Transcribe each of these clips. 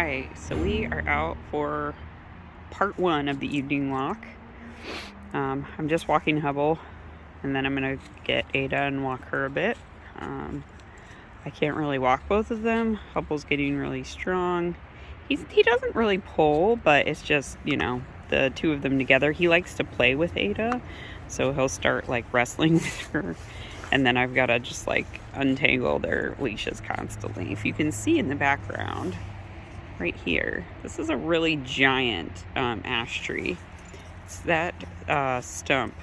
Alright, so we are out for part one of the evening walk. I'm just walking Hubble, and then I'm going to get Ada and walk her a bit. I can't really walk both of them. Hubble's getting really strong. He doesn't really pull, but it's just, you know, the two of them together. He likes to play with Ada, so he'll start like wrestling with her. And then I've got to just like untangle their leashes constantly. If you can see in the background, right here, this is a really giant ash tree. That stump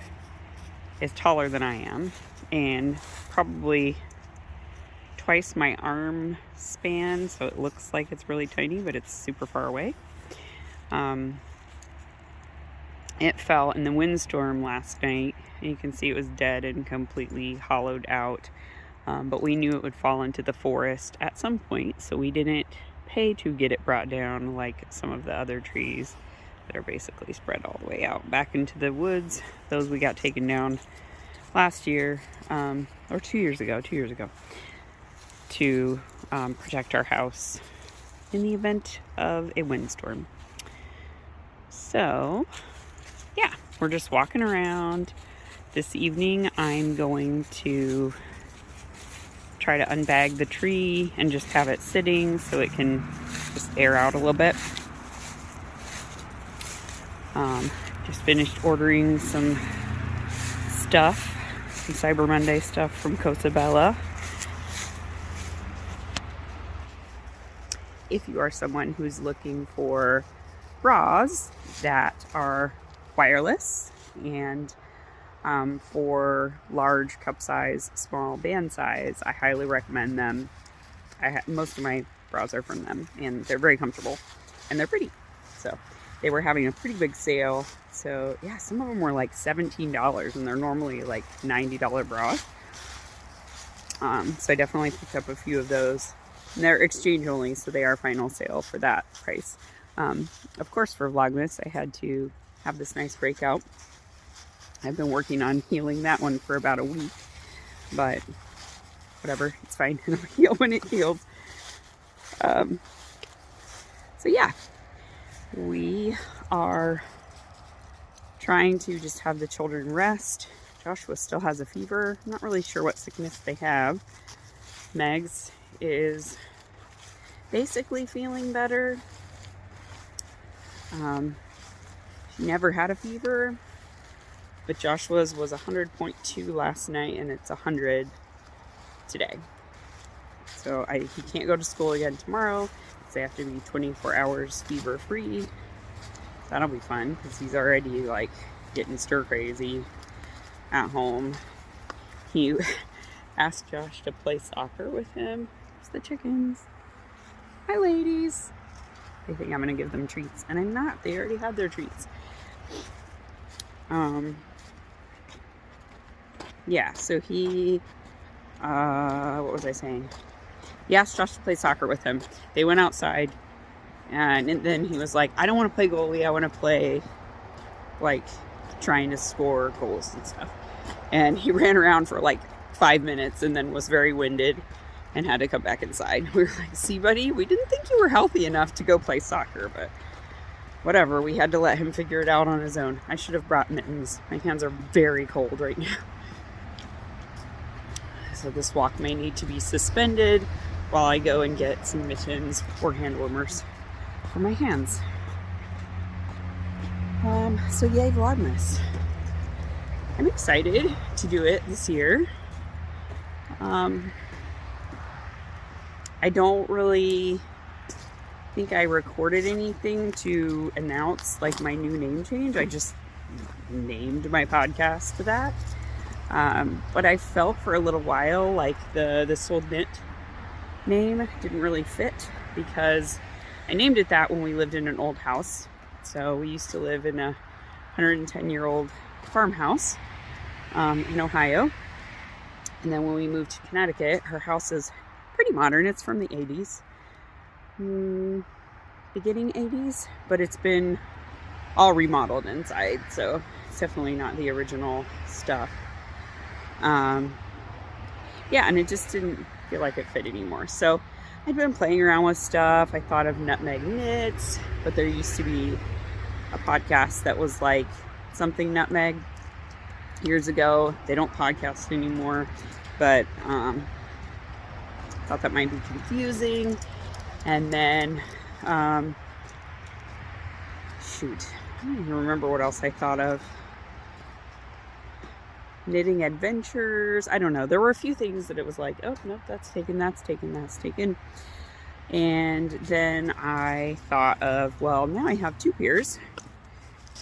is taller than I am and probably twice my arm span, so it looks like it's really tiny, but it's super far away. It fell in the windstorm last night, and you can see it was dead and completely hollowed out, but we knew it would fall into the forest at some point, so we didn't pay to get it brought down like some of the other trees that are basically spread all the way out back into the woods. Those we got taken down last year, or 2 years ago, to protect our house in the event of a windstorm. So yeah, we're just walking around. This evening I'm going to try to unbag the tree and just have it sitting so it can just air out a little bit. Just finished ordering some stuff, some Cyber Monday stuff from Cosabella. If you are someone who's looking for bras that are wireless and for large cup size, small band size, I highly recommend them. Most of my bras are from them, and they're very comfortable and they're pretty. So they were having a pretty big sale. So yeah, some of them were like $17, and they're normally like $90 bras. So I definitely picked up a few of those. And they're exchange only, so they are final sale for that price. Of course, for Vlogmas, I had to have this nice breakout. I've been working on healing that one for about a week, but whatever, it's fine. It'll heal when it heals. So yeah, we are trying to just have the children rest. Joshua still has a fever. I'm not really sure what sickness they have. Meg's is basically feeling better. She never had a fever, but Joshua's was 100.2 last night, and it's 100 today. So he can't go to school again tomorrow, because they have to be 24 hours fever free. That'll be fun, because he's already like getting stir crazy at home. He asked Josh to play soccer with him. It's the chickens. Hi, ladies. They think I'm going to give them treats, and I'm not. They already had their treats. Yeah, so he, what was I saying? He asked Josh to play soccer with him. They went outside, and then he was like, I don't want to play goalie. I want to play, like, trying to score goals and stuff. And he ran around for like 5 minutes and then was very winded and had to come back inside. We were like, see, buddy, we didn't think you were healthy enough to go play soccer, but whatever. We had to let him figure it out on his own. I should have brought mittens. My hands are very cold right now. So this walk may need to be suspended while I go and get some mittens or hand warmers for my hands. So yay, Vlogmas. I'm excited to do it this year. I don't really think I recorded anything to announce like my new name change. I just named my podcast to that. But I felt for a little while like the Sold Knit name didn't really fit, because I named it that when we lived in an old house. So we used to live in a 110-year-old farmhouse in Ohio. And then when we moved to Connecticut, her house is pretty modern. It's from the 80s. Beginning 80s. But it's been all remodeled inside. So it's definitely not the original stuff. Yeah, and it just didn't feel like it fit anymore. So I'd been playing around with stuff. I thought of nutmeg knits, but there used to be a podcast that was like something nutmeg years ago. They don't podcast anymore, but thought that might be confusing. And then shoot, I don't even remember what else I thought of. Knitting adventures, I don't know. There were a few things that it was like, oh nope, that's taken, that's taken, that's taken. And then I thought of, well, now I have 2 Pyrs,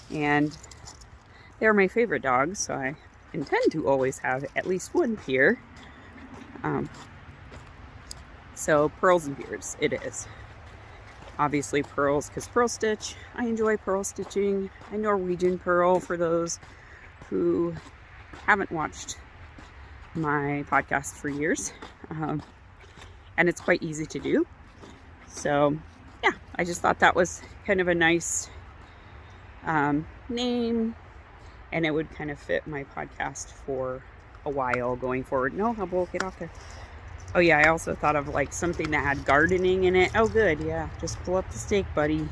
and they're my favorite dogs, so I intend to always have at least 1 Pyr. So Purls and Pyrs it is. Obviously pearls, because pearl stitch. I enjoy pearl stitching. A Norwegian pearl, for those who haven't watched my podcast for years. And it's quite easy to do. So yeah, I just thought that was kind of a nice name, and it would kind of fit my podcast for a while going forward. No, Hubble, get off there. Oh yeah, I also thought of like something that had gardening in it. Oh good, yeah, just pull up the stake, buddy.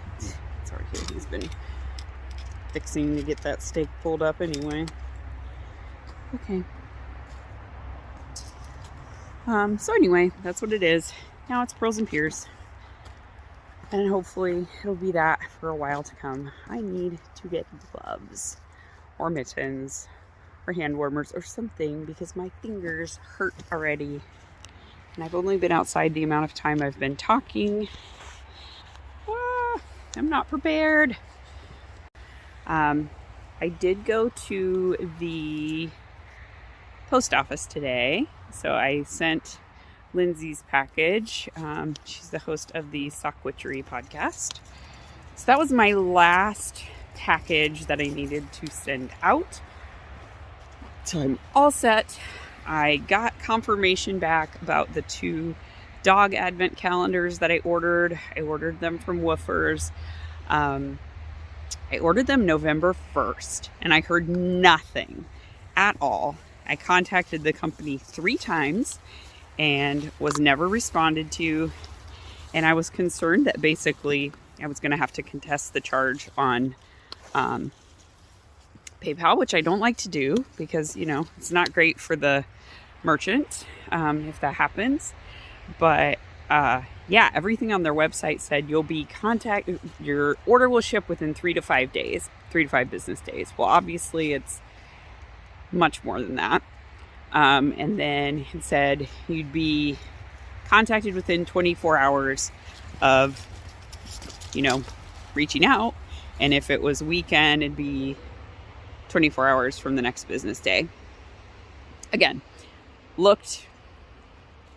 Sorry, he's been fixing to get that stake pulled up anyway. Okay. So anyway, that's what it is. Now it's Purls and Pyrs. And hopefully it'll be that for a while to come. I need to get gloves or mittens or hand warmers or something because my fingers hurt already. And I've only been outside the amount of time I've been talking. I'm not prepared. I did go to the post office today. So I sent Lindsay's package. She's the host of the Sock Witchery podcast. So that was my last package that I needed to send out. So I'm all set. I got confirmation back about the 2 dog advent calendars that I ordered. I ordered them from Woofers. I ordered them November 1st, and I heard nothing at all. I contacted the company 3 times and was never responded to. And I was concerned that basically I was going to have to contest the charge on PayPal, which I don't like to do because, you know, it's not great for the merchant if that happens. But yeah, everything on their website said you'll be your order will ship within 3 to 5 days, 3 to 5 business days. Well, obviously it's much more than that. And then it said you'd be contacted within 24 hours of, you know, reaching out. And if it was weekend, it'd be 24 hours from the next business day. Again, looked,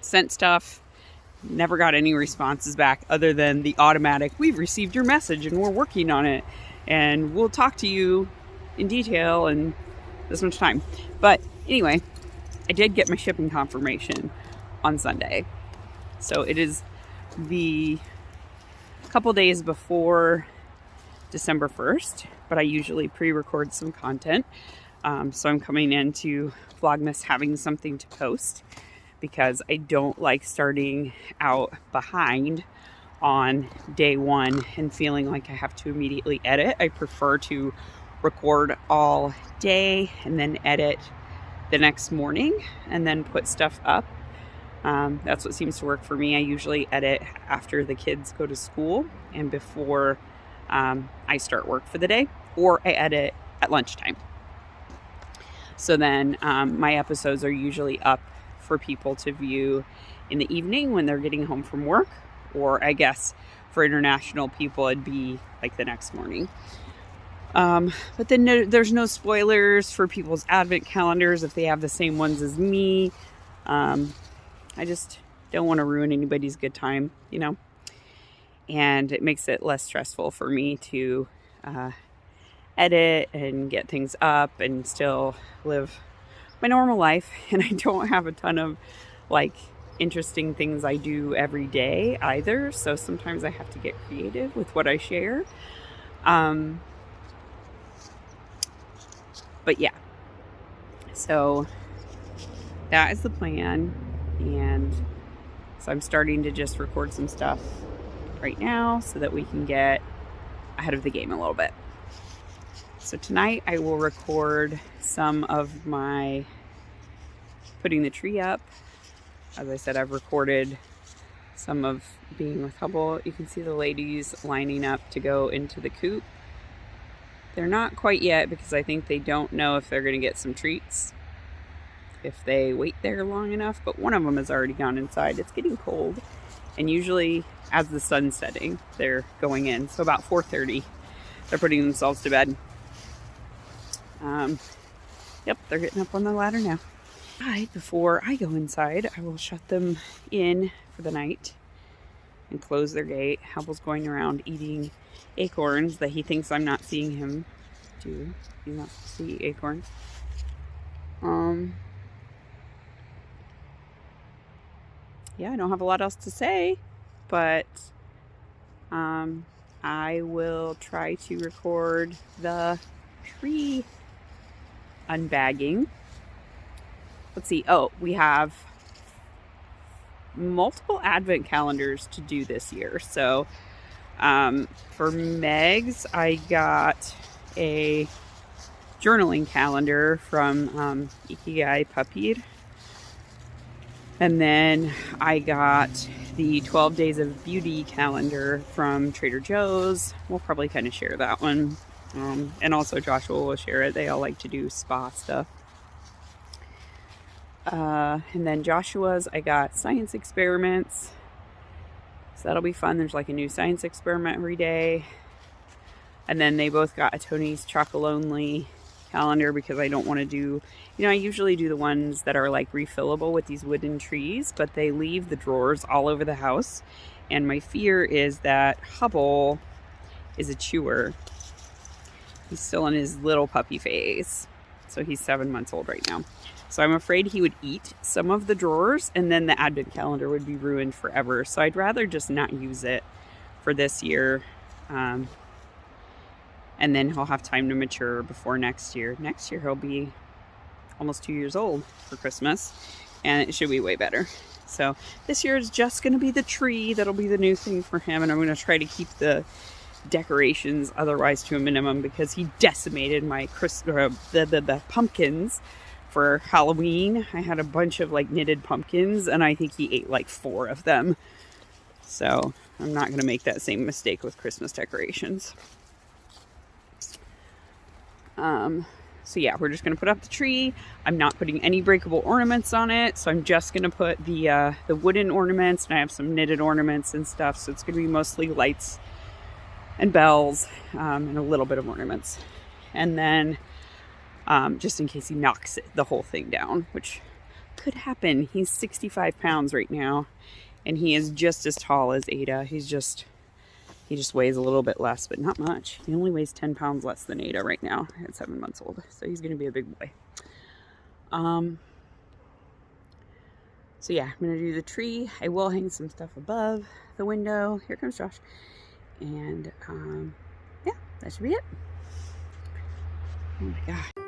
sent stuff, never got any responses back other than the automatic, we've received your message and we're working on it and we'll talk to you in detail in this much time. But anyway, I did get my shipping confirmation on Sunday. So it is the couple days before December 1st, but I usually pre-record some content. So I'm coming into Vlogmas having something to post because I don't like starting out behind on day 1 and feeling like I have to immediately edit. I prefer to record all day and then edit the next morning and then put stuff up. That's what seems to work for me. I usually edit after the kids go to school and before I start work for the day, or I edit at lunchtime. So then my episodes are usually up for people to view in the evening when they're getting home from work, or I guess for international people it'd be like the next morning. But then there's no spoilers for people's advent calendars if they have the same ones as me. I just don't want to ruin anybody's good time, you know, and it makes it less stressful for me to edit and get things up and still live my normal life. And I don't have a ton of like interesting things I do every day either. So sometimes I have to get creative with what I share. But yeah, so that is the plan. And So I'm starting to just record some stuff right now so that we can get ahead of the game a little bit. So tonight I will record some of my putting the tree up. As I said, I've recorded some of being with Hubble. You can see the ladies lining up to go into the coop. They're not quite yet because I think they don't know if they're going to get some treats if they wait there long enough, but one of them has already gone inside. It's getting cold, and usually as the sun's setting, they're going in. So about 4:30, they're putting themselves to bed. Yep, they're getting up on the ladder now. Before I go inside, I will shut them in for the night and close their gate. Hubble's going around eating acorns that he thinks I'm not seeing him do. He's not supposed to eat acorns. Yeah, I don't have a lot else to say, but I will try to record the tree unbagging. Let's see. Oh, we have multiple advent calendars to do this year. So for Meg's, I got a journaling calendar from Ikigai Papir. And then I got the 12 Days of Beauty calendar from Trader Joe's. We'll probably kind of share that one. And also Joshua will share it. They all like to do spa stuff. And then Joshua's, I got science experiments. So that'll be fun. There's like a new science experiment every day. And then they both got a Tony's Chocolonely calendar because I don't want to do, I usually do the ones that are like refillable with these wooden trees, but they leave the drawers all over the house. And my fear is that Hubble is a chewer. He's still in his little puppy phase. So he's 7 months old right now. So I'm afraid he would eat some of the drawers and then the advent calendar would be ruined forever. So I'd rather just not use it for this year. And then he'll have time to mature before next year. Next year he'll be almost 2 years old for Christmas, and it should be way better. So this year is just going to be the tree. That'll be the new thing for him, and I'm going to try to keep the decorations otherwise to a minimum because he decimated my the pumpkins for Halloween. I had a bunch of like knitted pumpkins, and I think he ate like 4 of them. So I'm not going to make that same mistake with Christmas decorations. So yeah, we're just going to put up the tree. I'm not putting any breakable ornaments on it. So I'm just going to put the wooden ornaments, and I have some knitted ornaments and stuff. So it's going to be mostly lights and bells, and a little bit of ornaments. And then, just in case he knocks the whole thing down, which could happen. He's 65 pounds right now, and he is just as tall as Ada. He just weighs a little bit less, but not much. He only weighs 10 pounds less than Ada right now at 7 months old. So he's going to be a big boy. So yeah, I'm going to do the tree. I will hang some stuff above the window. Here comes Josh. And yeah, that should be it. Oh my God.